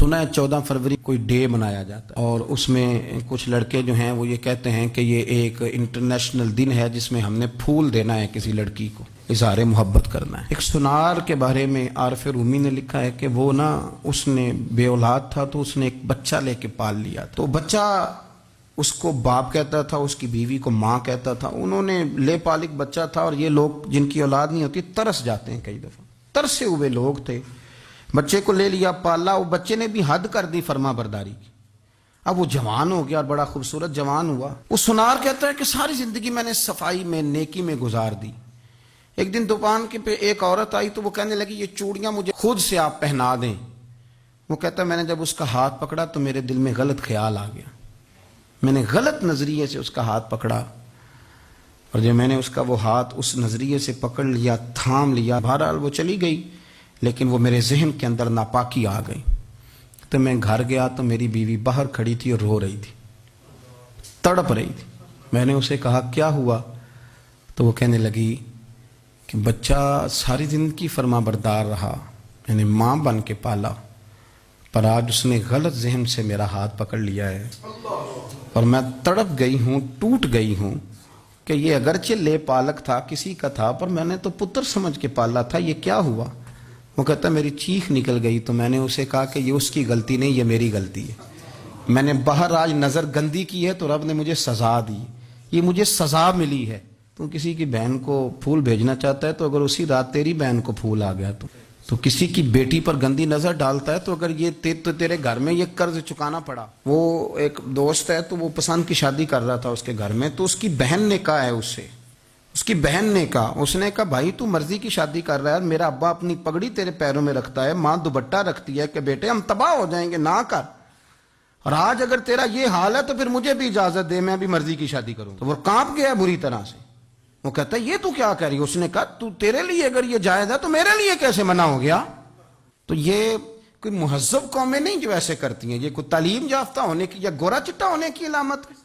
سنا ہے 14 فروری کوئی ڈے منایا جاتا ہے اور اس میں کچھ لڑکے جو ہیں وہ یہ کہتے ہیں کہ یہ ایک انٹرنیشنل دن ہے جس میں ہم نے پھول دینا ہے کسی لڑکی کو، اظہار محبت کرنا ہے۔ ایک سنار کے بارے میں عارف رومی نے لکھا ہے کہ وہ اس نے بے اولاد تھا تو اس نے ایک بچہ لے کے پال لیا، تو بچہ اس کو باپ کہتا تھا، اس کی بیوی کو ماں کہتا تھا۔ انہوں نے لے پال ایک بچہ تھا اور یہ لوگ جن کی اولاد نہیں ہوتی ترس جاتے ہیں، کئی دفعہ ترسے ہوئے لوگ تھے، بچے کو لے لیا پالا، وہ بچے نے بھی حد کر دی فرما برداری کی۔ اب وہ جوان ہو گیا اور بڑا خوبصورت جوان ہوا۔ وہ سنار کہتا ہے کہ ساری زندگی میں نے صفائی میں نیکی میں گزار دی۔ ایک دن دکان کے پہ ایک عورت آئی تو وہ کہنے لگی یہ چوڑیاں مجھے خود سے آپ پہنا دیں۔ وہ کہتا ہے میں نے جب اس کا ہاتھ پکڑا تو میرے دل میں غلط خیال آ گیا، میں نے غلط نظریے سے اس کا ہاتھ پکڑا، اور جب میں نے اس کا وہ ہاتھ اس نظریے سے پکڑ لیا، تھام لیا، بہرحال وہ چلی گئی، لیکن وہ میرے ذہن کے اندر ناپاکی آ گئی۔ تو میں گھر گیا تو میری بیوی باہر کھڑی تھی اور رو رہی تھی، تڑپ رہی تھی۔ میں نے اسے کہا کیا ہوا؟ تو وہ کہنے لگی کہ بچہ ساری زندگی فرما بردار رہا، میں نے ماں بن کے پالا، پر آج اس نے غلط ذہن سے میرا ہاتھ پکڑ لیا ہے اور میں تڑپ گئی ہوں، ٹوٹ گئی ہوں کہ یہ اگرچہ لے پالک تھا، کسی کا تھا، پر میں نے تو پتر سمجھ کے پالا تھا، یہ کیا ہوا؟ وہ کہتا میری چیخ نکل گئی۔ تو میں نے اسے کہا کہ یہ اس کی غلطی نہیں، یہ میری غلطی ہے، میں نے باہر آج نظر گندی کی ہے تو رب نے مجھے سزا دی، یہ مجھے سزا ملی ہے۔ تو کسی کی بہن کو پھول بھیجنا چاہتا ہے تو اگر اسی رات تیری بہن کو پھول آ گیا تو کسی کی بیٹی پر گندی نظر ڈالتا ہے تو اگر یہ تیرے گھر میں یہ قرض چکانا پڑا۔ وہ ایک دوست ہے تو وہ پسند کی شادی کر رہا تھا اس کے گھر میں، تو اس کی بہن نے کہا ہے اس سے، اس کی بہن نے کہا، اس نے کہا بھائی تو مرضی کی شادی کر رہا ہے، میرا ابا اپنی پگڑی تیرے پیروں میں رکھتا ہے، ماں دوپٹہ رکھتی ہے کہ بیٹے ہم تباہ ہو جائیں گے، نہ کر، اور آج اگر تیرا یہ حال ہے تو پھر مجھے بھی اجازت دے، میں بھی مرضی کی شادی کروں۔ تو وہ کانپ گیا بری طرح سے، وہ کہتا ہے یہ تو کیا کہہ رہی ہے؟ اس نے کہا تو تیرے لیے اگر یہ جائز ہے تو میرے لیے کیسے منع ہو گیا؟ تو یہ کوئی مہذب قومیں نہیں جو ایسے کرتی ہیں، یہ کوئی تعلیم یافتہ ہونے کی یا گورا چٹا ہونے کی علامت ہے؟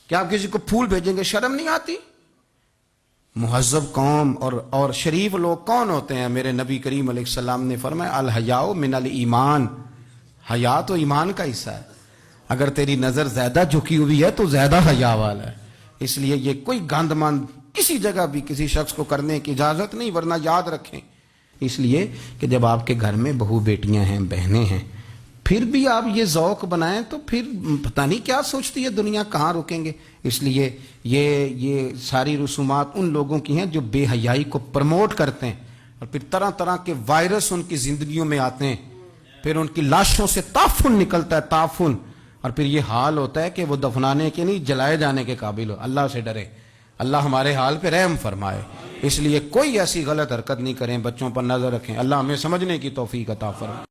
کیا آپ کسی کو پھول بھیجیں گے؟ شرم نہیں آتی؟ مہذب قوم اور شریف لوگ کون ہوتے ہیں؟ میرے نبی کریم علیہ السلام نے فرمایا الحیاء من الایمان، حیا تو ایمان کا حصہ ہے، اگر تیری نظر زیادہ جھکی ہوئی ہے تو زیادہ حیا والا ہے۔ اس لیے یہ کوئی گند مند کسی جگہ بھی کسی شخص کو کرنے کی اجازت نہیں، ورنہ یاد رکھیں اس لیے کہ جب آپ کے گھر میں بہو بیٹیاں ہیں، بہنیں ہیں، پھر بھی آپ یہ ذوق بنائیں تو پھر پتہ نہیں کیا سوچتی ہے دنیا، کہاں رکیں گے۔ اس لیے یہ ساری رسومات ان لوگوں کی ہیں جو بے حیائی کو پروموٹ کرتے ہیں، اور پھر طرح طرح کے وائرس ان کی زندگیوں میں آتے ہیں، پھر ان کی لاشوں سے تعفن نکلتا ہے، تعفن، اور پھر یہ حال ہوتا ہے کہ وہ دفنانے کے نہیں جلائے جانے کے قابل ہو۔ اللہ سے ڈرے، اللہ ہمارے حال پہ رحم فرمائے۔ اس لیے کوئی ایسی غلط حرکت نہیں کریں، بچوں پر نظر رکھیں۔ اللہ ہمیں سمجھنے کی توفیق عطا فرمائے۔